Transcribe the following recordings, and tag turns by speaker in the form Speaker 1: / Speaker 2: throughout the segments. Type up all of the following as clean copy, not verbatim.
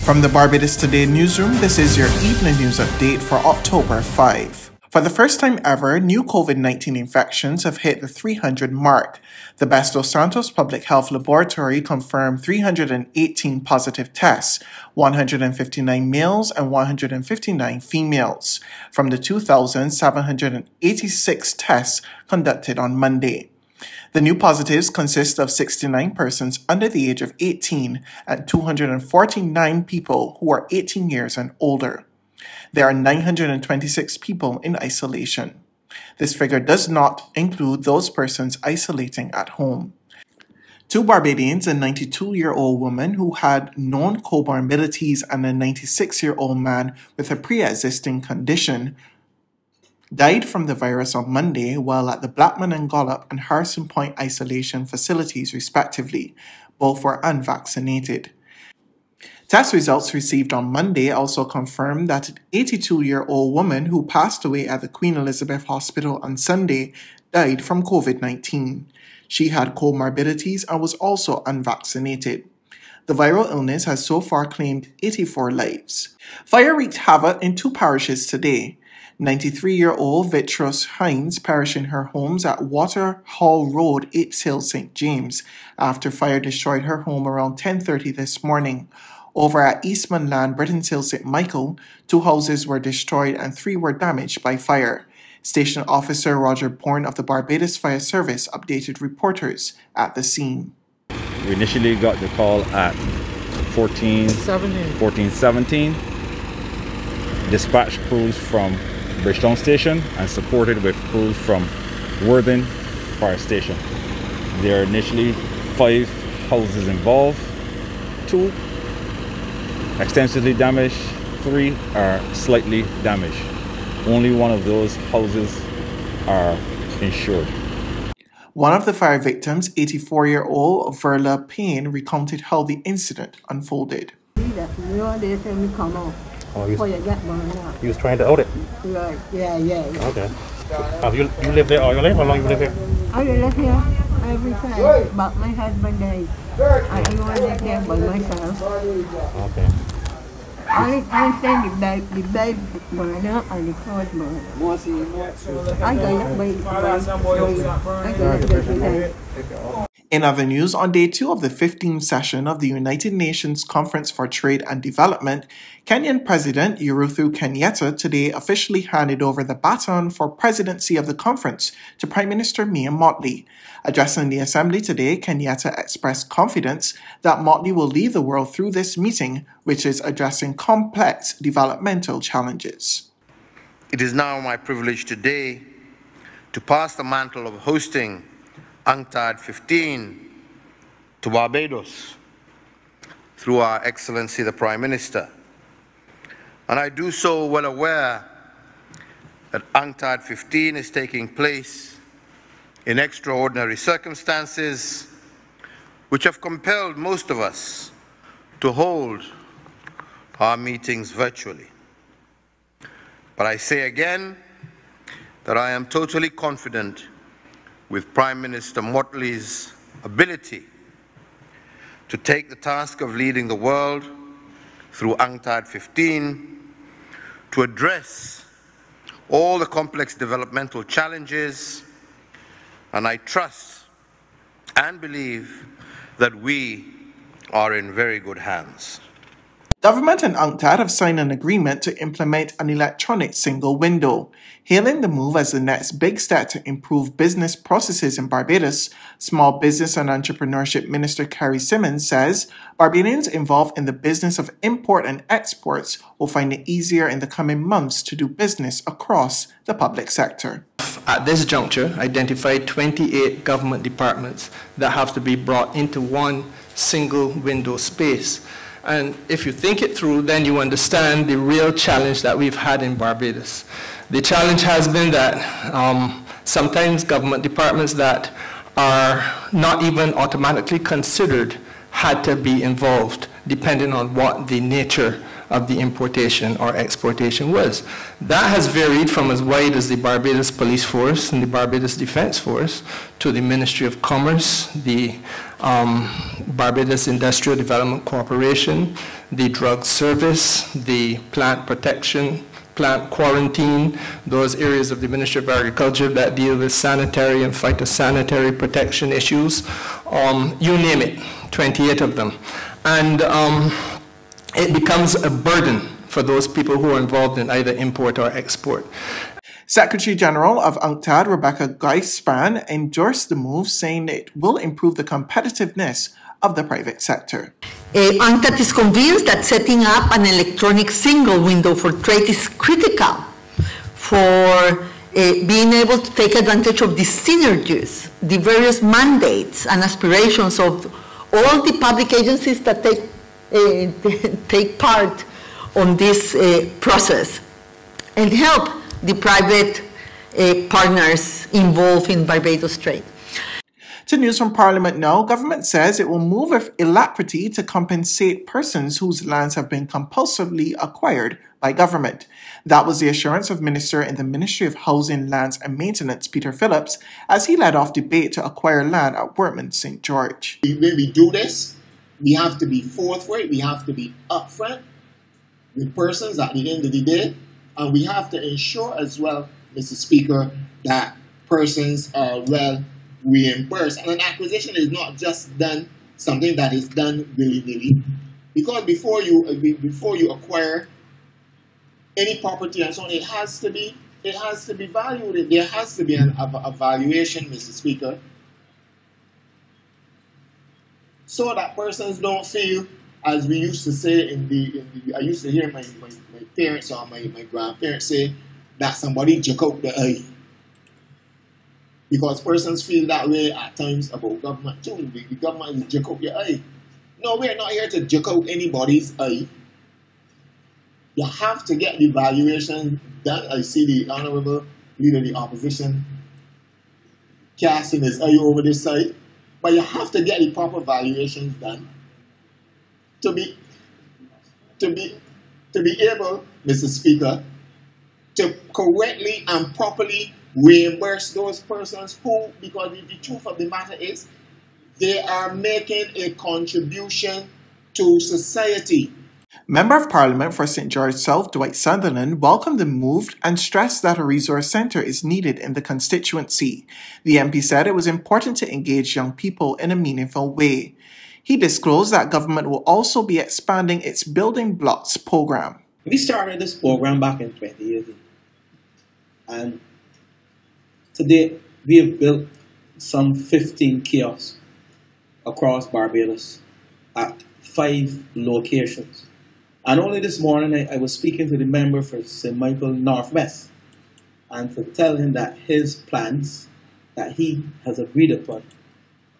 Speaker 1: From the Barbados Today newsroom, this is your evening news update for October 5. For the first time ever, new COVID-19 infections have hit the 300 mark. The Barbados Santos Public Health Laboratory confirmed 318 positive tests, 159 males and 159 females, from the 2,786 tests conducted on Monday. The new positives consist of 69 persons under the age of 18 and 249 people who are 18 years and older. There are 926 people in isolation. This figure does not include those persons isolating at home. 2 Barbadians, a 92-year-old woman who had known comorbidities and a 96-year-old man with a pre-existing condition, died from the virus on Monday while at the Blackman and Gollop and Harrison Point isolation facilities respectively. Both were unvaccinated. Test results received on Monday also confirmed that an 82-year-old woman who passed away at the Queen Elizabeth Hospital on Sunday died from COVID-19. She had comorbidities and was also unvaccinated. The viral illness has so far claimed 84 lives. Fire wreaked havoc in 2 parishes today. 93-year-old Vitrus Hines perished in her homes at Waterhall Road, Apes Hill, St. James, after fire destroyed her home around 10:30 this morning. Over at Eastman Land, Brittons Hill, St. Michael, 2 houses were destroyed and 3 were damaged by fire. Station Officer Roger Bourne of the Barbados Fire Service updated reporters at the scene.
Speaker 2: We initially got the call at 14:17. Dispatched crews from Bridgetown Station and supported with crews from Worthing Fire Station. There are initially 5 houses involved, 2 extensively damaged, 3 are slightly damaged. Only one of those houses are insured.
Speaker 1: One of the fire victims, 84-year-old Verla Payne, recounted how the incident unfolded.
Speaker 3: Oh, you was trying to hold it?
Speaker 4: Right, yeah.
Speaker 3: Okay. You live there all your life? How long you live here?
Speaker 4: I live here every time, but my husband died. I only live there by myself.
Speaker 3: Okay.
Speaker 4: I understand the baby burner and the clothes burner. I got it by
Speaker 1: In other news, on day 2 of the 15th session of the United Nations Conference for Trade and Development, Kenyan President Uhuru Kenyatta today officially handed over the baton for presidency of the conference to Prime Minister Mia Mottley. Addressing the Assembly today, Kenyatta expressed confidence that Mottley will lead the world through this meeting, which is addressing complex developmental challenges.
Speaker 5: It is now my privilege today to pass the mantle of hosting UNCTAD 15 to Barbados through Our Excellency the Prime Minister. And I do so well aware that UNCTAD 15 is taking place in extraordinary circumstances which have compelled most of us to hold our meetings virtually. But I say again that I am totally confident with Prime Minister Mottley's ability to take the task of leading the world through UNCTAD 15 to address all the complex developmental challenges, and I trust and believe that we are in very good hands.
Speaker 1: Government and UNCTAD have signed an agreement to implement an electronic single window. Hailing the move as the next big step to improve business processes in Barbados, Small Business and Entrepreneurship Minister Carrie Simmons says Barbadians involved in the business of import and exports will find it easier in the coming months to do business across the public sector.
Speaker 6: At this juncture, identified 28 government departments that have to be brought into one single window space. And if you think it through, then you understand the real challenge that we've had in Barbados. The challenge has been that sometimes government departments that are not even automatically considered had to be involved, depending on what the nature of the importation or exportation was. That has varied from as wide as the Barbados Police Force and the Barbados Defense Force to the Ministry of Commerce, the Barbados Industrial Development Corporation, the Drug Service, the Plant Protection, Plant Quarantine, those areas of the Ministry of Agriculture that deal with sanitary and phytosanitary protection issues, you name it, 28 of them. And it becomes a burden for those people who are involved in either import or export.
Speaker 1: Secretary General of UNCTAD, Rebecca Geispan, endorsed the move, saying it will improve the competitiveness of the private sector.
Speaker 7: UNCTAD is convinced that setting up an electronic single window for trade is critical for being able to take advantage of the synergies, the various mandates and aspirations of all the public agencies that take part on this process, and help the private partners involved in Barbados trade.
Speaker 1: To news from Parliament now, government says it will move with alacrity to compensate persons whose lands have been compulsively acquired by government. That was the assurance of Minister in the Ministry of Housing, Lands and Maintenance, Peter Phillips, as he led off debate to acquire land at Wortman St. George.
Speaker 8: When we do this, we have to be forthright, we have to be upfront with persons at the end of the day, and we have to ensure as well, Mr. Speaker, that persons are well reimbursed. And an acquisition is not just done, something that is done willy-nilly. Because before you acquire any property and so on, it has to be valued. There has to be a valuation, Mr. Speaker, so that persons don't feel, as we used to say I used to hear my parents or my grandparents say, that somebody joke out the eye. Because persons feel that way at times about government too. The government will joke out your eye. No, we're not here to joke out anybody's eye. You have to get the valuation done. I see the Honourable Leader of the Opposition casting his eye over this side. But you have to get the proper valuations done to be able, Mr. Speaker, to correctly and properly reimburse those persons who, because the truth of the matter is, they are making a contribution to society.
Speaker 1: Member of Parliament for St. George South, Dwight Sunderland, welcomed the move and stressed that a resource centre is needed in the constituency. The MP said it was important to engage young people in a meaningful way. He disclosed that government will also be expanding its Building Blocks program.
Speaker 9: We started this program back in 2018. And today, we have built some 15 kiosks across Barbados at 5 locations. And only this morning, I was speaking to the member for St. Michael Northwest and to tell him that his plans that he has agreed upon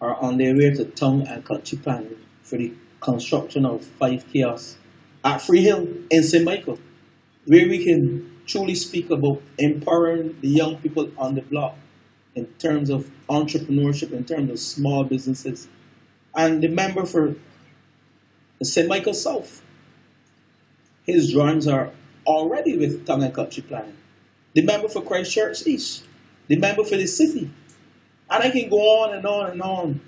Speaker 9: are on their way to town and country planning for the construction of 5 kiosks at Freehill in St. Michael, where we can truly speak about empowering the young people on the block in terms of entrepreneurship, in terms of small businesses. And the member for St. Michael South, his drawings are already with town and country planning. The member for Christchurch East, the member for the city. And I can go on and on and on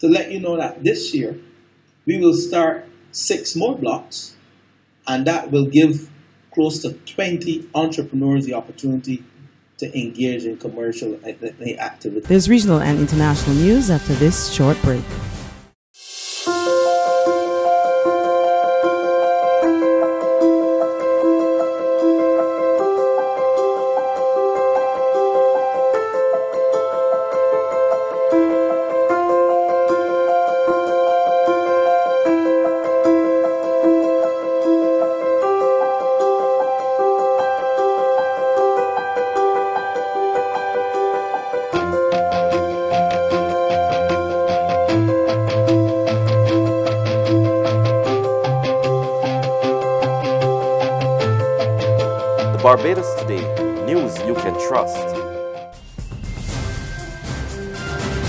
Speaker 9: to let you know that this year we will start 6 more blocks, and that will give close to 20 entrepreneurs the opportunity to engage in commercial activity.
Speaker 10: There's regional and international news after this short break.
Speaker 11: Barbados Today, news you can trust.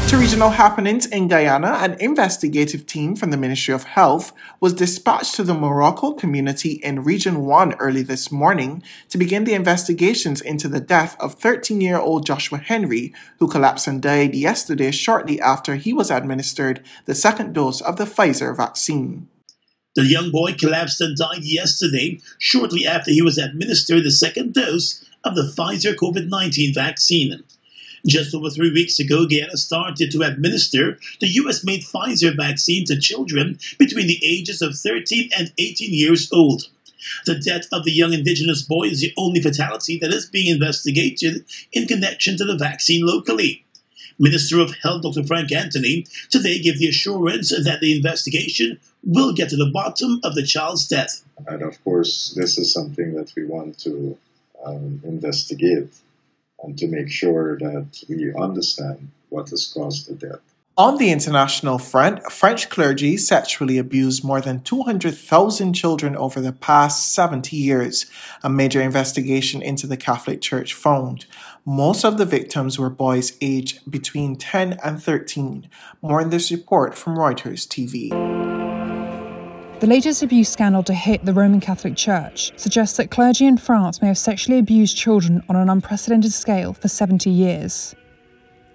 Speaker 1: To regional happenings in Guyana, an investigative team from the Ministry of Health was dispatched to the Morocco community in Region 1 early this morning to begin the investigations into the death of 13-year-old Joshua Henry, who collapsed and died yesterday shortly after he was administered the second dose of the Pfizer vaccine.
Speaker 11: The young boy collapsed and died yesterday, shortly after he was administered the second dose of the Pfizer COVID-19 vaccine. Just over 3 weeks ago, Guyana started to administer the U.S.-made Pfizer vaccine to children between the ages of 13 and 18 years old. The death of the young indigenous boy is the only fatality that is being investigated in connection to the vaccine locally. Minister of Health Dr. Frank Anthony today gave the assurance that the investigation will get to the bottom of the child's death.
Speaker 12: And of course, this is something that we want to investigate and to make sure that we understand what has caused the death.
Speaker 1: On the international front, French clergy sexually abused more than 200,000 children over the past 70 years, a major investigation into the Catholic Church found. Most of the victims were boys aged between 10 and 13. More in this report from Reuters TV.
Speaker 13: The latest abuse scandal to hit the Roman Catholic Church suggests that clergy in France may have sexually abused children on an unprecedented scale for 70 years.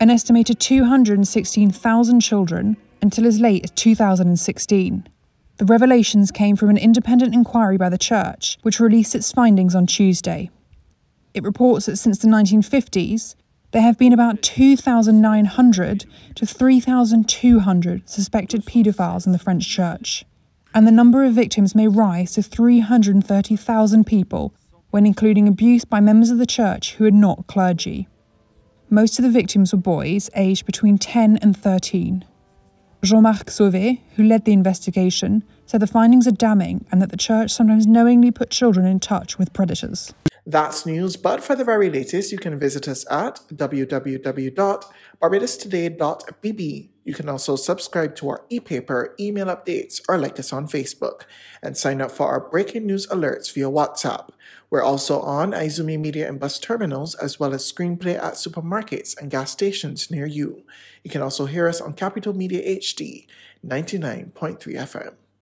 Speaker 13: An estimated 216,000 children until as late as 2016. The revelations came from an independent inquiry by the Church, which released its findings on Tuesday. It reports that since the 1950s, there have been about 2,900 to 3,200 suspected paedophiles in the French Church. And the number of victims may rise to 330,000 people when including abuse by members of the church who are not clergy. Most of the victims were boys aged between 10 and 13. Jean-Marc Sauvé, who led the investigation, said the findings are damning and that the church sometimes knowingly put children in touch with predators.
Speaker 1: That's news, but for the very latest, you can visit us at www.barbadostoday.bb. You can also subscribe to our e-paper, email updates, or like us on Facebook, and sign up for our breaking news alerts via WhatsApp. We're also on Izumi Media and bus terminals, as well as Screenplay at supermarkets and gas stations near you. You can also hear us on Capital Media HD 99.3 FM.